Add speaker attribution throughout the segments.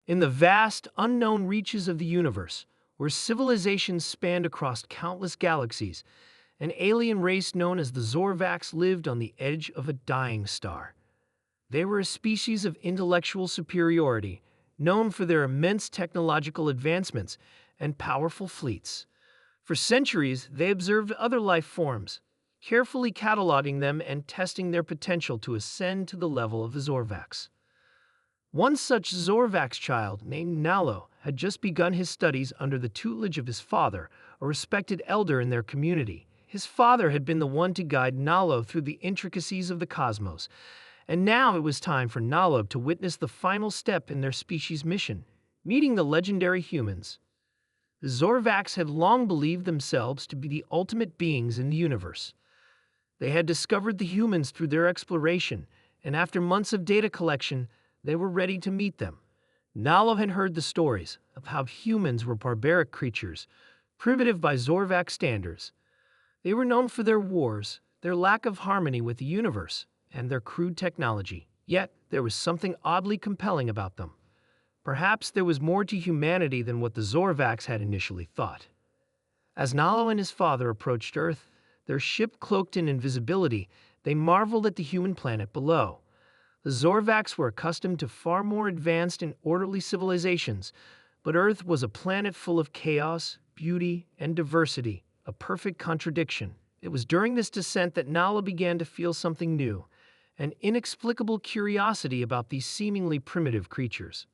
Speaker 1: In the vast, unknown reaches of the universe, where civilizations spanned across countless galaxies, an alien race known as the Zorvax lived on the edge of a dying star. They were a species of intellectual superiority, known for their immense technological advancements and powerful fleets. For centuries, they observed other life forms, carefully cataloging them and testing their potential to ascend to the level of the Zorvax. One such Zorvax child, named Nalo, had just begun his studies under the tutelage of his father, a respected elder in their community. His father had been the one to guide Nalo through the intricacies of the cosmos, and now it was time for Nalo to witness the final step in their species' mission, meeting the legendary humans. The Zorvax had long believed themselves to be the ultimate beings in the universe. They had discovered the humans through their exploration, and after months of data collection, they were ready to meet them. Nalo had heard the stories of how humans were barbaric creatures, primitive by Zorvax standards. They were known for their wars, their lack of harmony with the universe, and their crude technology. Yet, there was something oddly compelling about them. Perhaps there was more to humanity than what the Zorvax had initially thought. As Nalo and his father approached Earth, their ship cloaked in invisibility, they marveled at the human planet below. The Zorvax were accustomed to far more advanced and orderly civilizations, but Earth was a planet full of chaos, beauty, and diversity, a perfect contradiction. It was during this descent that Nalo began to feel something new, an inexplicable curiosity about these seemingly primitive creatures.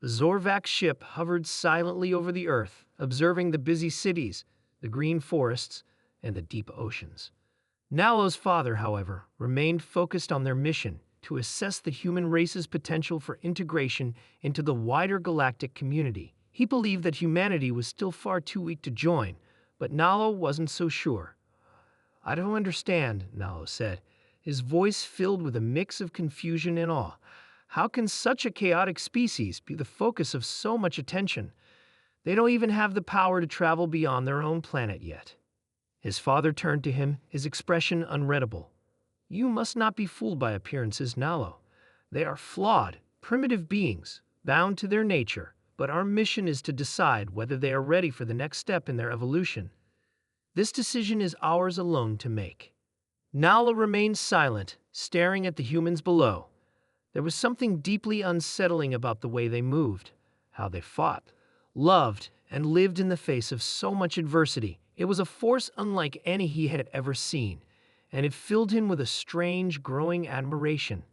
Speaker 1: The Zorvax ship hovered silently over the Earth, observing the busy cities, the green forests, and the deep oceans. Nalo's father, however, remained focused on their mission to assess the human race's potential for integration into the wider galactic community. He believed that humanity was still far too weak to join, but Nalo wasn't so sure. "I don't understand," Nalo said, his voice filled with a mix of confusion and awe. "How can such a chaotic species be the focus of so much attention? They don't even have the power to travel beyond their own planet yet." His father turned to him, his expression unreadable. "You must not be fooled by appearances, Nalo. They are flawed, primitive beings, bound to their nature, but our mission is to decide whether they are ready for the next step in their evolution. This decision is ours alone to make." Nalo remained silent, staring at the humans below. There was something deeply unsettling about the way they moved, how they fought, loved, and lived in the face of so much adversity. It was a force unlike any he had ever seen, and it filled him with a strange, growing admiration.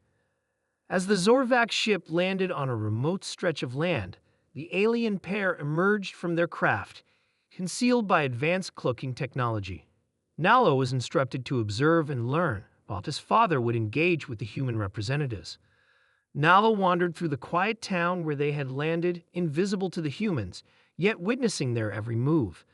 Speaker 1: As the Zorvax ship landed on a remote stretch of land, the alien pair emerged from their craft, concealed by advanced cloaking technology. Nalo was instructed to observe and learn, while his father would engage with the human representatives. Nalo wandered through the quiet town where they had landed, invisible to the humans, yet witnessing their every move.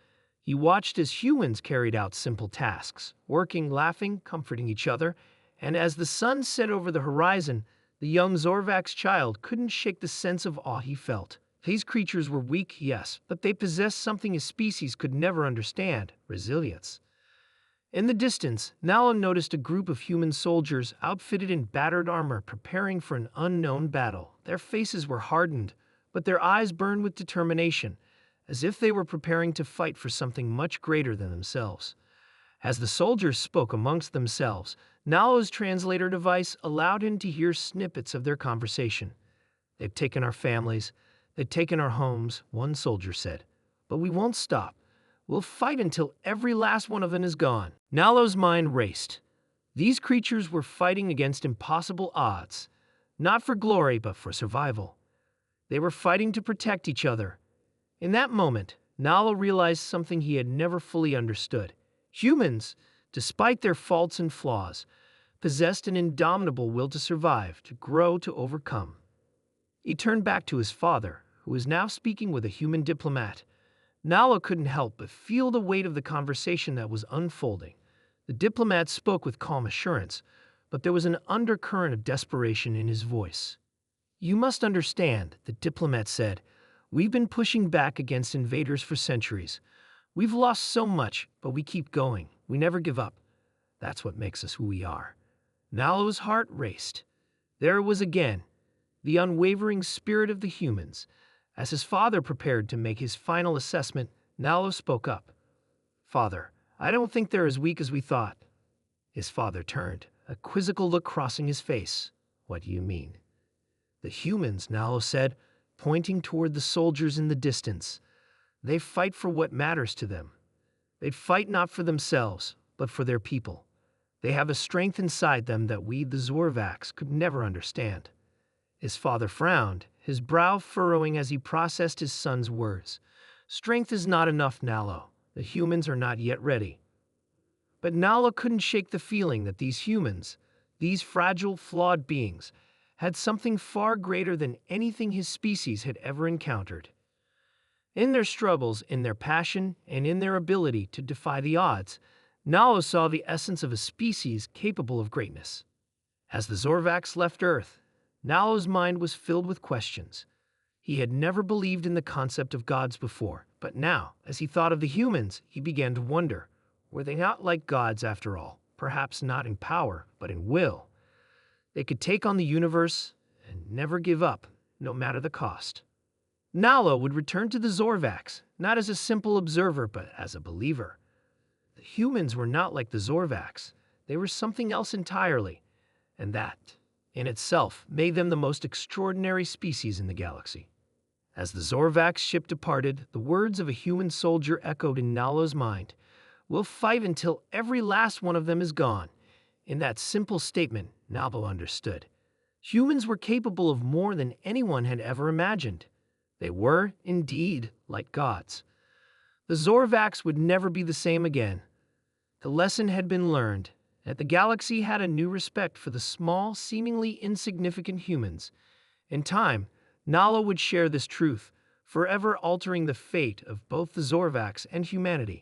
Speaker 1: He watched as humans carried out simple tasks, working, laughing, comforting each other, and as the sun set over the horizon, the young Zorvax child couldn't shake the sense of awe he felt. These creatures were weak, yes, but they possessed something his species could never understand: resilience. In the distance, Nalo noticed a group of human soldiers outfitted in battered armor preparing for an unknown battle. Their faces were hardened, but their eyes burned with determination, as if they were preparing to fight for something much greater than themselves. As the soldiers spoke amongst themselves, Nalo's translator device allowed him to hear snippets of their conversation. "They've taken our families, they've taken our homes," one soldier said. "But we won't stop. We'll fight until every last one of them is gone." Nalo's mind raced. These creatures were fighting against impossible odds, not for glory but for survival. They were fighting to protect each other. In that moment, Nalo realized something he had never fully understood. Humans, despite their faults and flaws, possessed an indomitable will to survive, to grow, to overcome. He turned back to his father, who was now speaking with a human diplomat. Nalo couldn't help but feel the weight of the conversation that was unfolding. The diplomat spoke with calm assurance, but there was an undercurrent of desperation in his voice. "You must understand," the diplomat said. "We've been pushing back against invaders for centuries. We've lost so much, but we keep going. We never give up. That's what makes us who we are." Nalo's heart raced. There it was again. the unwavering spirit of the humans. As his father prepared to make his final assessment, Nalo spoke up. "Father, I don't think they're as weak as we thought." His father turned, a quizzical look crossing his face. "What do you mean?" "The humans," Nalo said, pointing toward the soldiers in the distance. "They fight for what matters to them. They fight not for themselves, but for their people. They have a strength inside them that we, the Zorvax, could never understand." His father frowned, his brow furrowing as he processed his son's words. "Strength is not enough, Nalo. The humans are not yet ready." But Nalo couldn't shake the feeling that these humans, these fragile, flawed beings, had something far greater than anything his species had ever encountered. In their struggles, in their passion, and in their ability to defy the odds, Nalo saw the essence of a species capable of greatness. As the Zorvax left Earth, Nalo's mind was filled with questions. He had never believed in the concept of gods before, but now, as he thought of the humans, he began to wonder, were they not like gods after all? Perhaps not in power, but in will. They could take on the universe and never give up, no matter the cost. Nalo would return to the Zorvax, not as a simple observer, but as a believer. The humans were not like the Zorvax. They were something else entirely, and that, in itself, made them the most extraordinary species in the galaxy. As the Zorvax ship departed, the words of a human soldier echoed in Nalo's mind. "We'll fight until every last one of them is gone." In that simple statement, Nalo understood. Humans were capable of more than anyone had ever imagined. They were, indeed, like gods. The Zorvax would never be the same again. The lesson had been learned, that the galaxy had a new respect for the small, seemingly insignificant humans. In time, Nalo would share this truth, forever altering the fate of both the Zorvax and humanity.